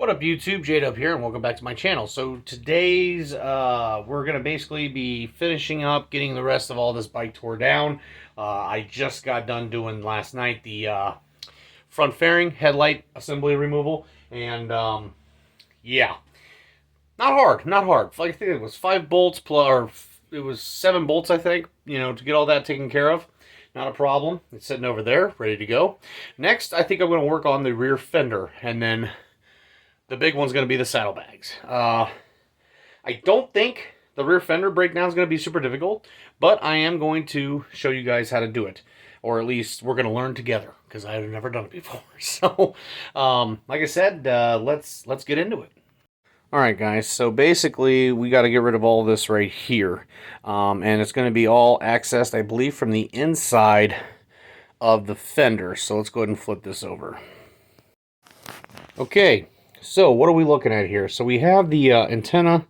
What up YouTube, J-Dub here, and welcome back to my channel. So today's, we're going to basically be finishing up getting the rest of all this bike tore down. I just got done doing last night the front fairing, headlight assembly removal, and yeah, not hard, not hard. Like I think it was 5 bolts, plus, or it was 7 bolts I think, to get all that taken care of. Not a problem. It's sitting over there, ready to go. Next, I think I'm going to work on the rear fender, and then the big one's going to be the saddlebags. I don't think the rear fender breakdown is going to be super difficult, but I am going to show you guys how to do it. Or at least we're going to learn together, because I've never done it before. So, like I said, let's get into it. Alright guys, so basically we got to get rid of all this right here. And it's going to be all accessed, I believe, from the inside of the fender. So let's go ahead and flip this over. Okay. So, what are we looking at here? So, we have the antenna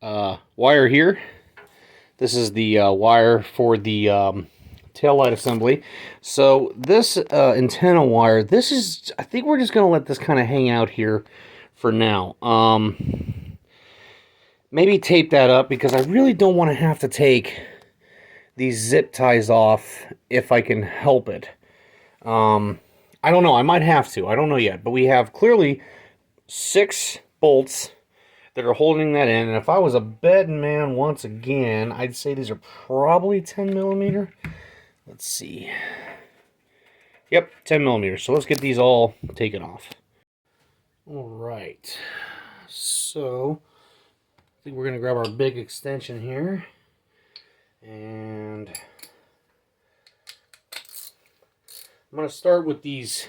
wire here. This is the wire for the taillight assembly. So, this antenna wire, this is, I think we're just going to let this kind of hang out here for now. Maybe tape that up because I really don't want to have to take these zip ties off if I can help it. I don't know. I might have to. I don't know yet. But we have clearly 6 bolts that are holding that in. And if I was a betting man once again, I'd say these are probably 10 millimeter. Let's see. Yep, 10 millimeters. So let's get these all taken off. All right. So I think we're going to grab our big extension here. And I'm going to start with these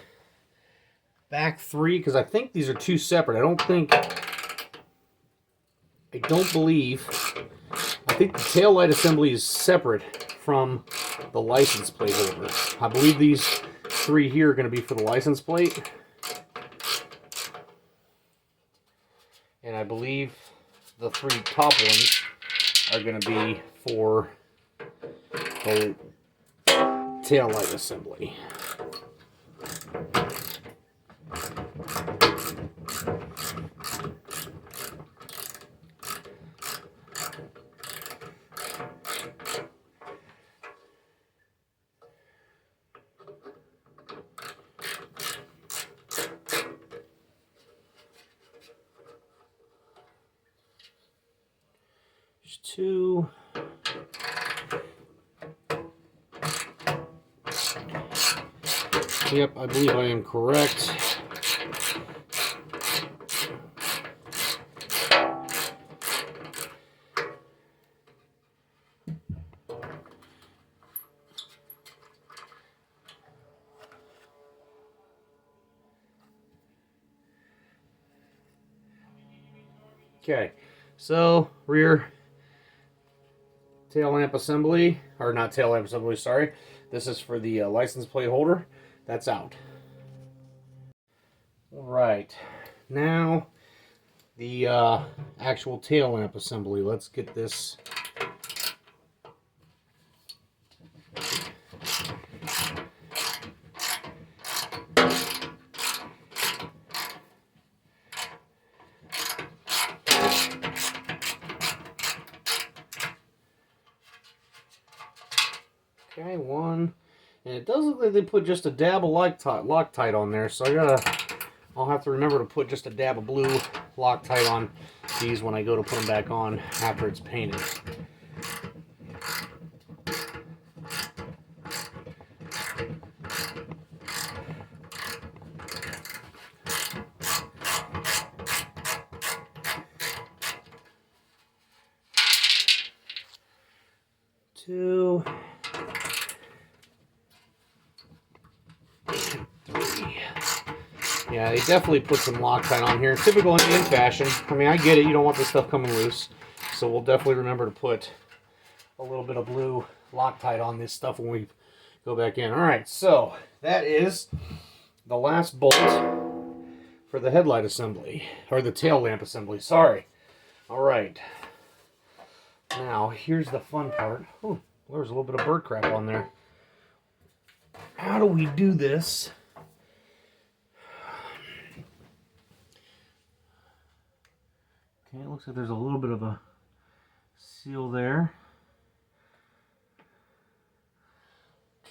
back 3 because I think these are 2 separate. I think the tail light assembly is separate from the license plate holder. I believe these 3 here are going to be for the license plate. And I believe the 3 top ones are going to be for the tail light assembly. There's 2. Yep, I believe I am correct. Okay, so rear tail lamp assembly, or not tail lamp assembly, sorry. This is for the license plate holder. That's out. All right, now the actual tail lamp assembly. Let's get this. Okay, 1. And it does look like they put just a dab of Loctite on there, so I'll have to remember to put just a dab of blue Loctite on these when I go to put them back on after it's painted. Two. 3. Yeah, they definitely put some Loctite on here. Typical Indian fashion. I mean, I get it. You don't want this stuff coming loose. So we'll definitely remember to put a little bit of blue Loctite on this stuff when we go back in. All right, so that is the last bolt for the headlight assembly. Or the tail lamp assembly, sorry. All right. Now, here's the fun part. Oh, there's a little bit of bird crap on there. How do we do this Okay, it looks like there's a little bit of a seal there.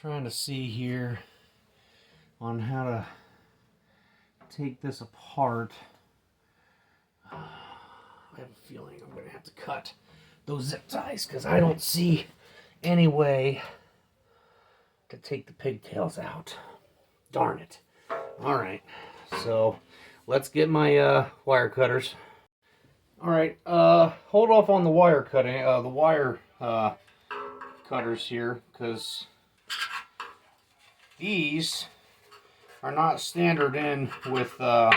Trying to see here on how to take this apart. I have a feeling I'm going to have to cut those zip ties because I don't see any way to take the pigtails out. Darn it. All right, so let's get my wire cutters. All right, hold off on the wire cutting, the wire cutters here, because these are not standard in with, man,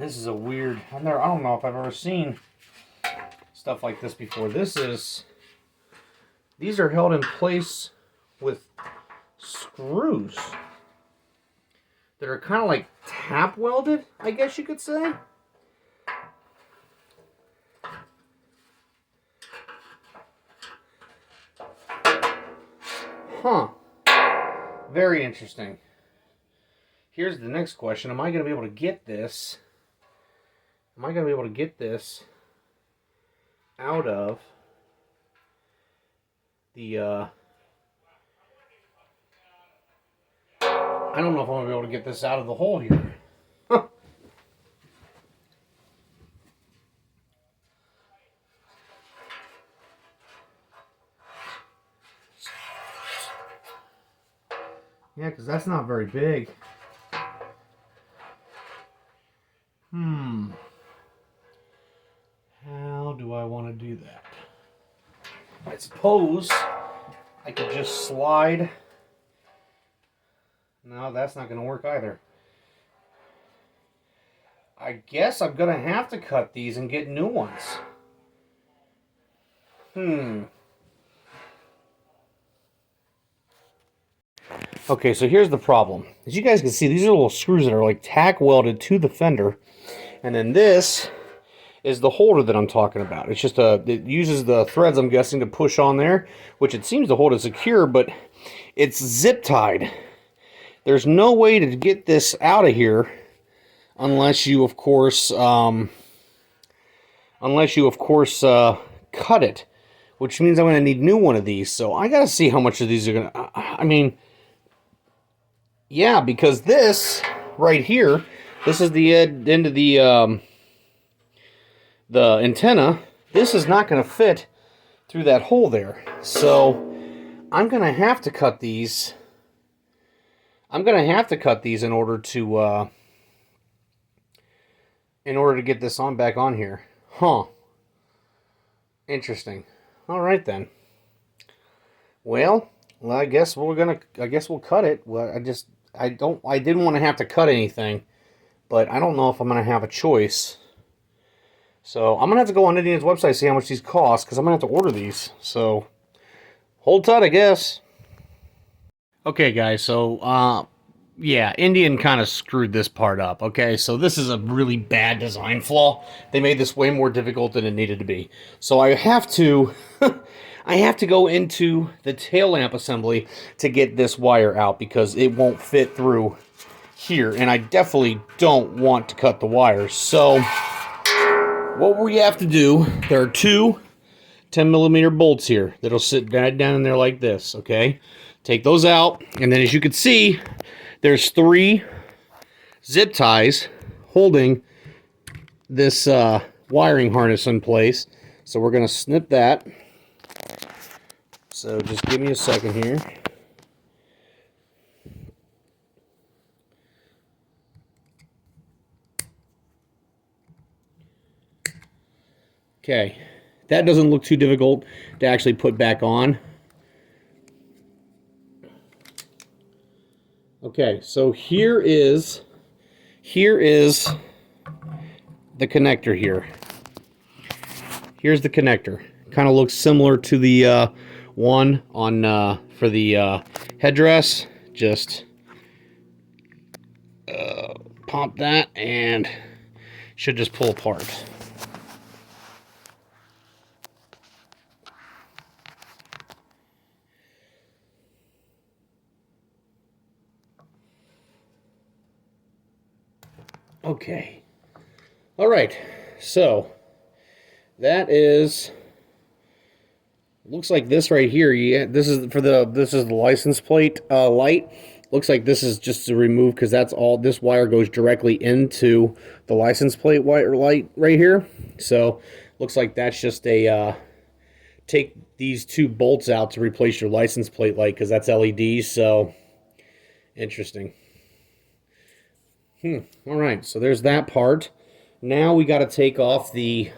this is a weird, I don't know if I've ever seen stuff like this before. These are held in place with screws that are kind of like tap welded, I guess you could say. Huh. Very interesting. Here's the next question. Am I going to be able to get this? Am I going to be able to get this out of the, I don't know if I'm going to be able to get this out of the hole here. Huh. Yeah, because that's not very big. How do I want to do that? I suppose I could just slide. No, that's not going to work either. I guess I'm going to have to cut these and get new ones. Okay, so here's the problem. As you guys can see, these are little screws that are like tack welded to the fender. And then this is the holder that I'm talking about. It's just it uses the threads, I'm guessing, to push on there, which it seems to hold it secure, but it's zip tied. There's no way to get this out of here unless you, of course, cut it, which means I'm going to need a new one of these. So I got to see how much of these are going to, I mean, yeah, because this right here, this is the end of the antenna. This is not going to fit through that hole there. So I'm going to have to cut these. I'm going to have to cut these in order to get this on back on here. Huh. Interesting. All right then. Well, I guess we'll cut it. Well, I didn't want to have to cut anything, but I don't know if I'm going to have a choice. So I'm going to have to go on Indian's website, see how much these cost, because I'm going to have to order these. So hold tight, I guess. Okay, guys, so yeah, Indian kind of screwed this part up, okay? So this is a really bad design flaw. They made this way more difficult than it needed to be. So I have to I have to go into the tail lamp assembly to get this wire out because it won't fit through here, and I definitely don't want to cut the wires. So what we have to do, there are two 10mm bolts here that'll sit right down in there like this, okay? Take those out, and then as you can see, there's 3 zip ties holding this wiring harness in place. So we're going to snip that. So just give me a second here. Okay, that doesn't look too difficult to actually put back on. Okay, so here is the connector here. Here's the connector. Kind of looks similar to the one on for the headdress. Just pump that and should just pull apart. Okay, All right, so that is, looks like this right here. Yeah, this is the license plate light. Looks like this is just to remove because that's all. This wire goes directly into the license plate wire light right here. So looks like that's just a take these two bolts out to replace your license plate light because that's LED. So interesting. All right, so there's that part. Now we got to take off the.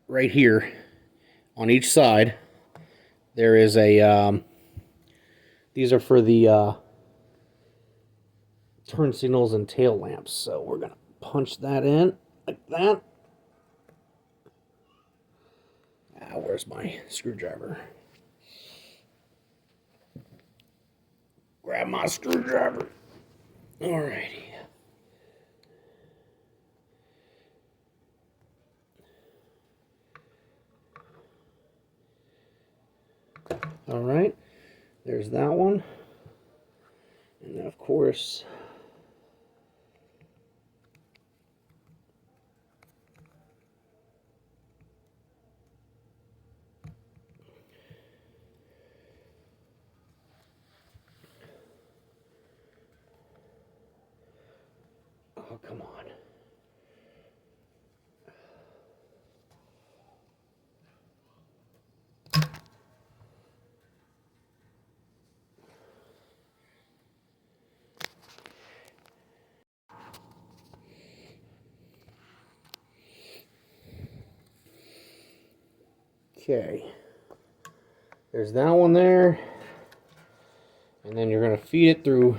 Right here on each side. There is a. These are for the turn signals and tail lamps. So we're gonna punch that in like that. Where's my screwdriver? Grab my screwdriver. Alrighty. Alright. There's that one. And then, of course, oh, come on. Okay. There's that one there. And then you're going to feed it through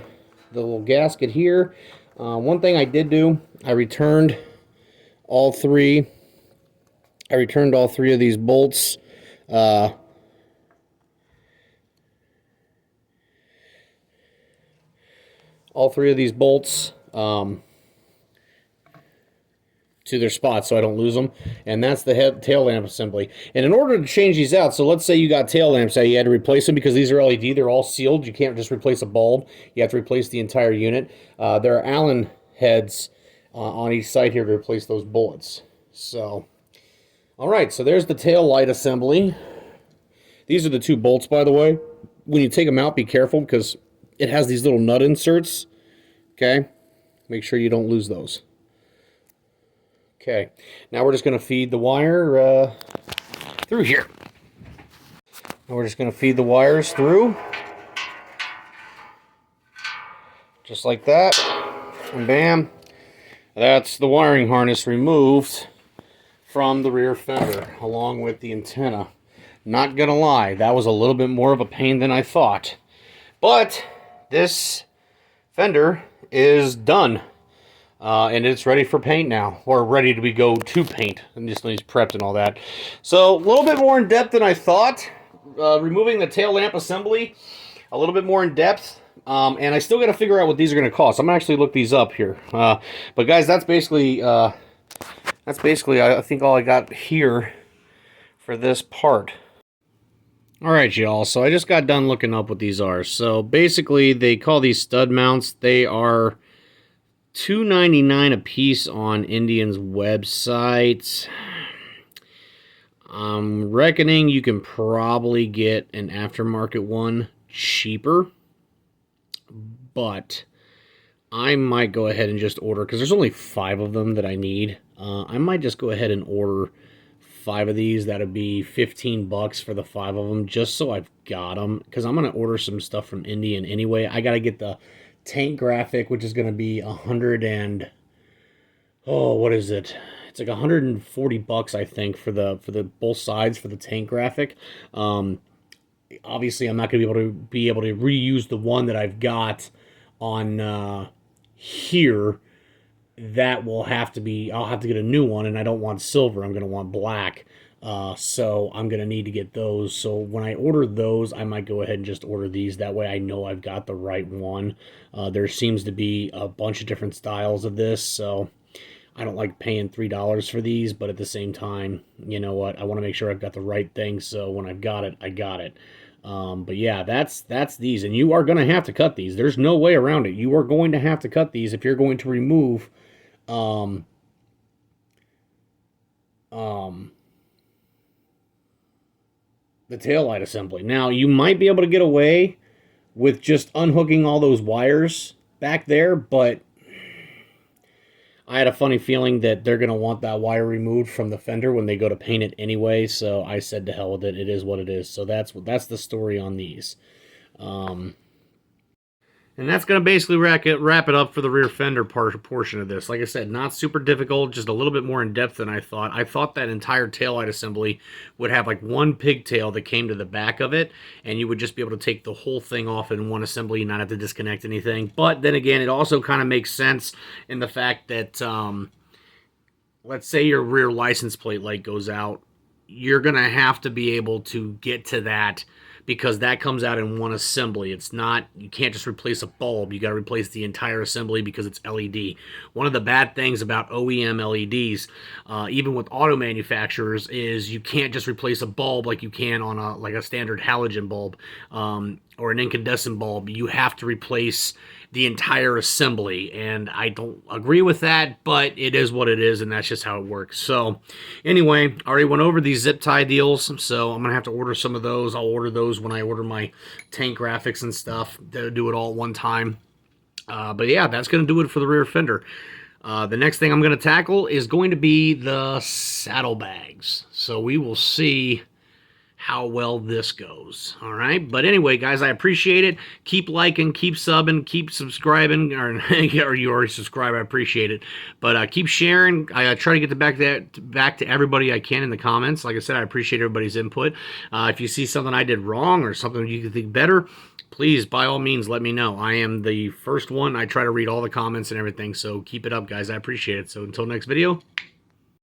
the little gasket here. One thing I did do, I returned all three. I returned all three of these bolts. All three of these bolts to their spots so I don't lose them. And that's the tail lamp assembly. And in order to change these out, so let's say you got tail lamps out, you had to replace them because these are LED, they're all sealed. You can't just replace a bulb. You have to replace the entire unit. There are Allen heads on each side here to replace those bullets. So, all right, so there's the tail light assembly. These are the two bolts, by the way. When you take them out, be careful because it has these little nut inserts. Okay, make sure you don't lose those. Okay, now we're just going to feed the wire through here. Now we're just going to feed the wires through. Just like that. And bam. That's the wiring harness removed from the rear fender, along with the antenna. Not going to lie, that was a little bit more of a pain than I thought. But this fender is done. And it's ready for paint now, or ready to go to paint, and just needs prepped and all that. So a little bit more in depth than I thought. Removing the tail lamp assembly, a little bit more in depth, and I still got to figure out what these are going to cost. I'm gonna actually look these up here. But guys, that's basically I think all I got here for this part. All right, y'all. So I just got done looking up what these are. So basically, they call these stud mounts. They are $2.99 a piece on Indian's website. I'm reckoning you can probably get an aftermarket one cheaper, but I might go ahead and just order, because there's only 5 of them that I need. I might just go ahead and order 5 of these. That'd be $15 for the 5 of them, just so I've got them, because I'm going to order some stuff from Indian anyway. I got to get the tank graphic, which is going to be what is it? It's like $140, I think, for the both sides for the tank graphic. Obviously, I'm not going to be able to reuse the one that I've got on here. That will have to be. I'll have to get a new one, and I don't want silver. I'm going to want black. So I'm going to need to get those. So when I order those, I might go ahead and just order these. That way I know I've got the right one. There seems to be a bunch of different styles of this, so I don't like paying $3 for these, but at the same time, you know what? I want to make sure I've got the right thing, so when I've got it, I got it. But yeah, that's these, and you are going to have to cut these. There's no way around it. You are going to have to cut these if you're going to remove um, um, the taillight assembly. Now, you might be able to get away with just unhooking all those wires back there, but I had a funny feeling that they're going to want that wire removed from the fender when they go to paint it anyway, so I said to hell with it. It is what it is. So that's the story on these. And that's going to basically wrap it up for the rear fender portion of this. Like I said, not super difficult, just a little bit more in depth than I thought. I thought that entire taillight assembly would have like one pigtail that came to the back of it, and you would just be able to take the whole thing off in one assembly and not have to disconnect anything. But then again, it also kind of makes sense in the fact that, let's say your rear license plate light goes out, you're going to have to be able to get to that because that comes out in one assembly. It's not, you can't just replace a bulb. You got to replace the entire assembly because it's LED. One of the bad things about OEM LEDs, even with auto manufacturers, is you can't just replace a bulb like you can on a standard halogen bulb or an incandescent bulb. You have to replace the entire assembly, and I don't agree with that, but it is what it is, and that's just how it works. So anyway, I already went over these zip tie deals, so I'm gonna have to order some of those. I'll order those when I order my tank graphics and stuff. They'll do it all at one time. But yeah, that's gonna do it for the rear fender. The next thing I'm gonna tackle is going to be the saddlebags. So we will see how well this goes. All right, but anyway, guys, I appreciate it. Keep liking, keep subbing, keep subscribing, or you already subscribed. I appreciate it, but keep sharing. I try to get back to everybody I can in the comments. Like I said, I appreciate everybody's input. If you see something I did wrong or something you can think better, please, by all means, let me know. I am the first one. I try to read all the comments and everything, so keep it up, guys. I appreciate it. So until next video,